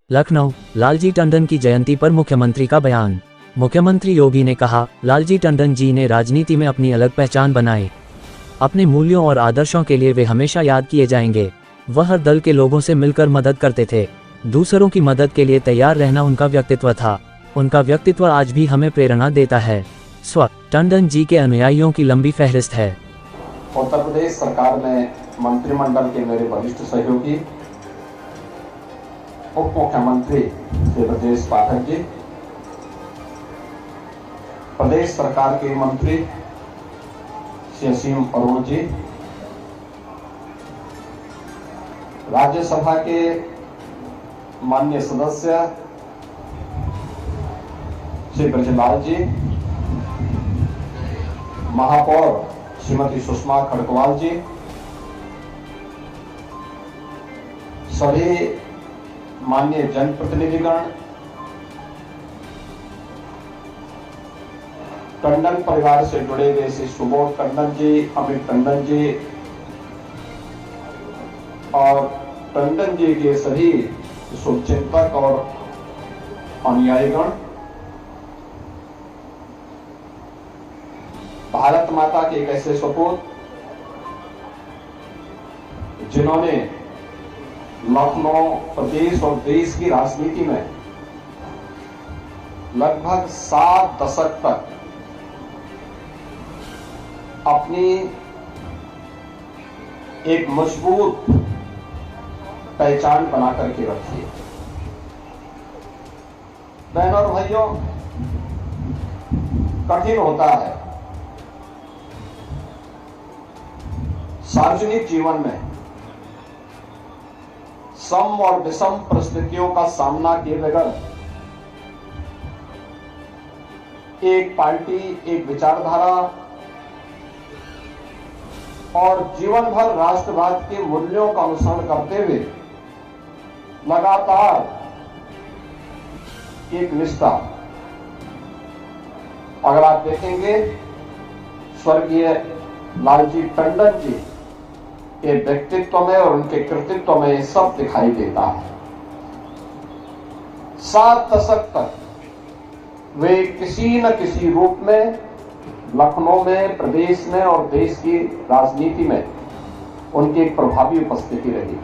लखनऊ, लालजी टंडन की जयंती पर मुख्यमंत्री का बयान। मुख्यमंत्री योगी ने कहा, लालजी टंडन जी ने राजनीति में अपनी अलग पहचान बनाई। अपने मूल्यों और आदर्शों के लिए वे हमेशा याद किए जाएंगे। वह हर दल के लोगों से मिलकर मदद करते थे। दूसरों की मदद के लिए तैयार रहना उनका व्यक्तित्व था। उनका व्यक्तित्व आज भी हमें प्रेरणा देता है। टंडन जी के अनुयायियों की लंबी फहरिस्त है। उत्तर प्रदेश सरकार में मंत्रिमंडल के मेरे वरिष्ठ सहयोगी उप मुख्यमंत्री श्री ब्रजेश पाठक जी, प्रदेश सरकार के मंत्री श्री असीम अरुण जी, राज्यसभा के माननीय सदस्य श्री ब्रजलाल जी, महापौर श्रीमती सुषमा खड़गवाल जी, सभी माननीय जनप्रतिनिधिगण, टंडन परिवार से जुड़े हुए श्री सुबोध टंडन जी, अमित टंडन जी और टंडन जी के सभी शुभचिंतक और अनुयायीगण, भारत माता के एक ऐसे सपूत जिन्होंने लखनऊ प्रदेश और देश की राजनीति में लगभग 7 दशक तक अपनी एक मजबूत पहचान बना करके रखी है। बहनों और भाइयों, कठिन होता है सार्वजनिक जीवन में सम और विषम परिस्थितियों का सामना किए बगैर एक पार्टी, एक विचारधारा और जीवन भर राष्ट्रवाद के मूल्यों का अनुसरण करते हुए लगातार एक निष्ठा। अगर आप देखेंगे स्वर्गीय लालजी टंडन जी के व्यक्तित्व में और उनके कृतित्व में सब दिखाई देता है। 7 दशक तक वे किसी न किसी रूप में लखनऊ में, प्रदेश में और देश की राजनीति में उनकी एक प्रभावी उपस्थिति रही।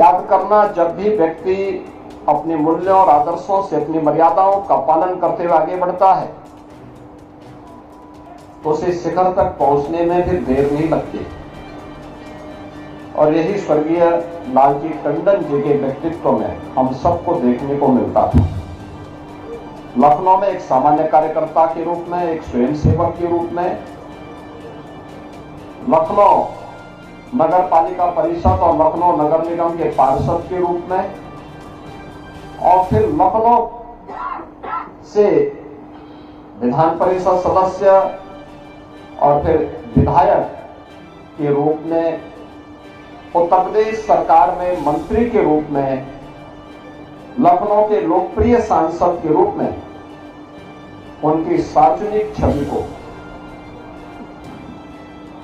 याद करना, जब भी व्यक्ति अपने मूल्यों और आदर्शों से, अपनी मर्यादाओं का पालन करते हुए आगे बढ़ता है तो उसे शिखर तक पहुंचने में भी देर नहीं लगती। और यही स्वर्गीय लालजी टंडन जी के व्यक्तित्व में हम सबको देखने को मिलता था। लखनऊ में एक सामान्य कार्यकर्ता के रूप में, एक स्वयंसेवक के रूप में, लखनऊ नगर पालिका परिषद और लखनऊ नगर निगम के पार्षद के रूप में, और फिर लखनऊ से विधान परिषद सदस्य और फिर विधायक के रूप में, उत्तर प्रदेश सरकार में मंत्री के रूप में, लखनऊ के लोकप्रिय सांसद के रूप में उनकी सार्वजनिक छवि को,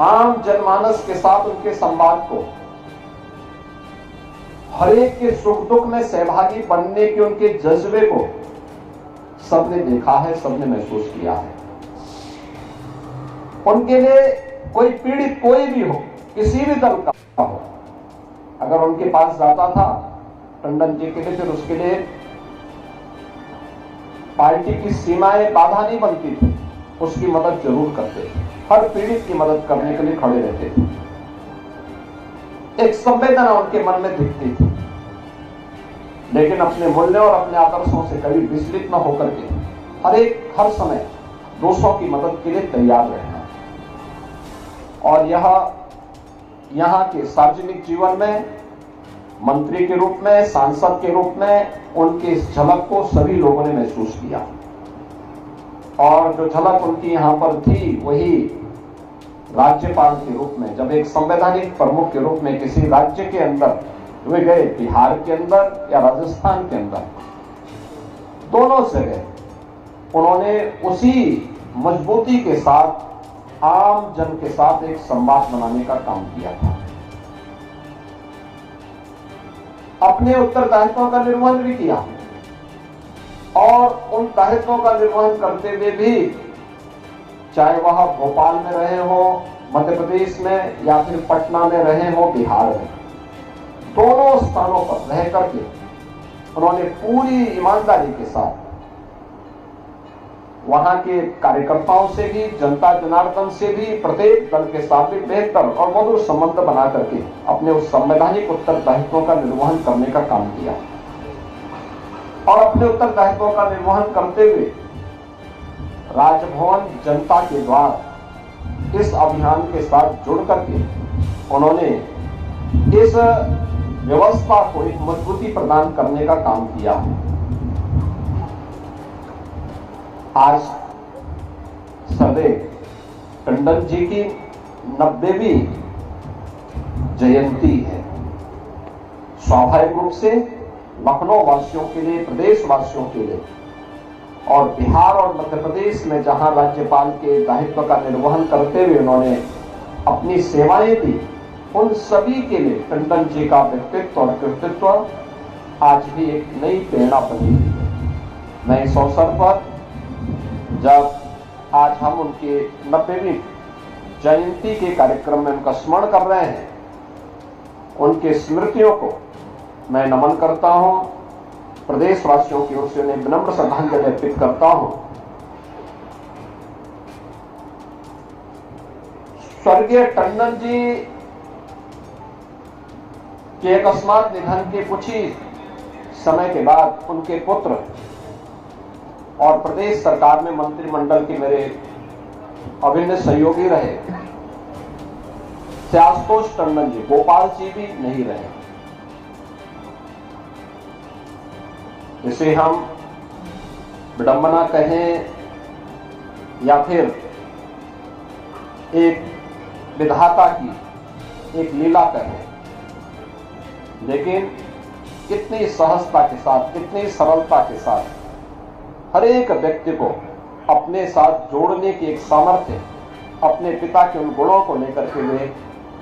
आम जनमानस के साथ उनके संवाद को, हर एक के सुख दुख में सहभागी बनने के उनके जज्बे को सबने देखा है, सबने महसूस किया है। उनके लिए कोई पीड़ित कोई भी हो, किसी भी दल का हो, अगर उनके पास जाता था टंडन जी के लिए, फिर उसके लिए पार्टी की सीमाएं बाधा नहीं बनती थी, उसकी मदद जरूर करते थे। हर पीड़ित की मदद करने के लिए खड़े रहते थे। एक संवेदना उनके मन में दिखती थी, लेकिन अपने मूल्यों और अपने आदर्शों से कभी विचलित न होकर के हर समय दूसरों की मदद के लिए तैयार रहना। और यहाँ के सार्वजनिक जीवन में मंत्री के रूप में, सांसद के रूप में उनकी इस झलक को सभी लोगों ने महसूस किया। और जो झलक उनकी यहाँ पर थी वही राज्यपाल के रूप में, जब एक संवैधानिक प्रमुख के रूप में किसी राज्य के अंदर वे गए, बिहार के अंदर या राजस्थान के अंदर, दोनों जगह उन्होंने उसी मजबूती के साथ आम जन के साथ एक संवाद बनाने का काम किया था। अपने उत्तरदायित्वों का निर्वहन भी किया और उन दायित्वों का निर्वहन करते हुए भी, चाहे वह भोपाल में रहे हो, मध्य प्रदेश में, या फिर पटना में रहे हो, बिहार में, दोनों स्थानों पर रह करके उन्होंने पूरी ईमानदारी के साथ वहां के कार्यकर्ताओं से भी, जनता जनार्दन से भी, प्रत्येक दल के साथ भी बेहतर और मधुर संबंध बना करके अपने उस संवैधानिक उत्तरदायित्वों का निर्वहन करने का काम किया और अपने उत्तरदायित्वों का निर्वहन करते हुए राजभवन जनता के द्वार इस अभियान के साथ जुड़ करके उन्होंने इस व्यवस्था को एक मजबूती प्रदान करने का काम किया। आज सरदेव टंडन जी की 90वीं जयंती है। स्वाभाविक रूप से लखनऊ वासियों के लिए, प्रदेश वासियों के लिए और बिहार और मध्य प्रदेश में जहां राज्यपाल के दायित्व का निर्वहन करते हुए उन्होंने अपनी सेवाएं दी, उन सभी के लिए टंडन जी का व्यक्तित्व और कृतित्व आज भी एक नई प्रेरणा बनी हुई है। मैं इस अवसर पर जब आज हम उनके 90वीं जयंती के कार्यक्रम में उनका स्मरण कर रहे हैं, उनके स्मृतियों को मैं नमन करता हूं, प्रदेशवासियों की ओर से उन्हें विनम्र श्रद्धांजलि अर्पित करता हूं। स्वर्गीय टंडन जी के अकस्मात निधन के कुछ ही समय के बाद उनके पुत्र और प्रदेश सरकार में मंत्रिमंडल के मेरे अभिन्न सहयोगी रहे आशुतोष टंडन जी, गोपाल जी भी नहीं रहे। इसे हम विडंबना कहें या फिर एक विधाता की एक लीला कहें, लेकिन कितनी सहजता के साथ, कितनी सरलता के साथ हर एक व्यक्ति को अपने साथ जोड़ने की एक सामर्थ्य अपने पिता के उन गुणों को लेकर के वे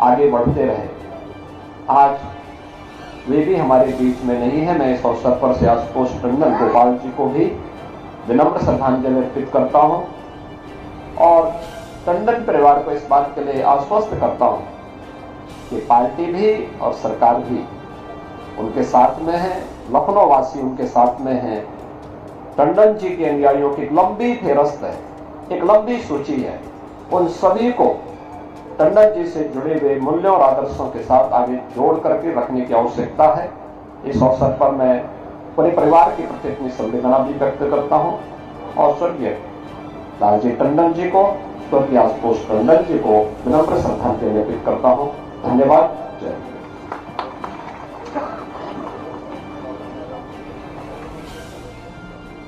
आगे बढ़ते रहे। आज वे भी हमारे बीच में नहीं है। मैं इस अवसर पर से आशुतोष टंडन, गोपाल जी को भी विनम्र श्रद्धांजलि अर्पित करता हूं और टंडन परिवार को इस बात के लिए आश्वस्त करता हूं कि पार्टी भी और सरकार भी उनके साथ में है, लखनऊ वासी उनके साथ में है। टंडन जी के अनुयायियों की एक लंबी फेहरिस्त है, एक लंबी सूची है। उन सभी को टंडन जी से जुड़े हुए मूल्यों और आदर्शों के साथ आगे जोड़ करके रखने की आवश्यकता है। इस अवसर पर मैं पूरे परिवार के प्रति अपनी संवेदना भी व्यक्त करता हूं और स्वर्गीय लालजी टंडन जी को, स्वर्गीय आशुतोष टंडन जी को विनम्र श्रद्धांजलि अर्पित करता हूं। धन्यवाद। जय।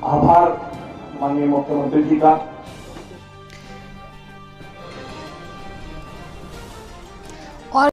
आभार माननीय मुख्यमंत्री जी का। और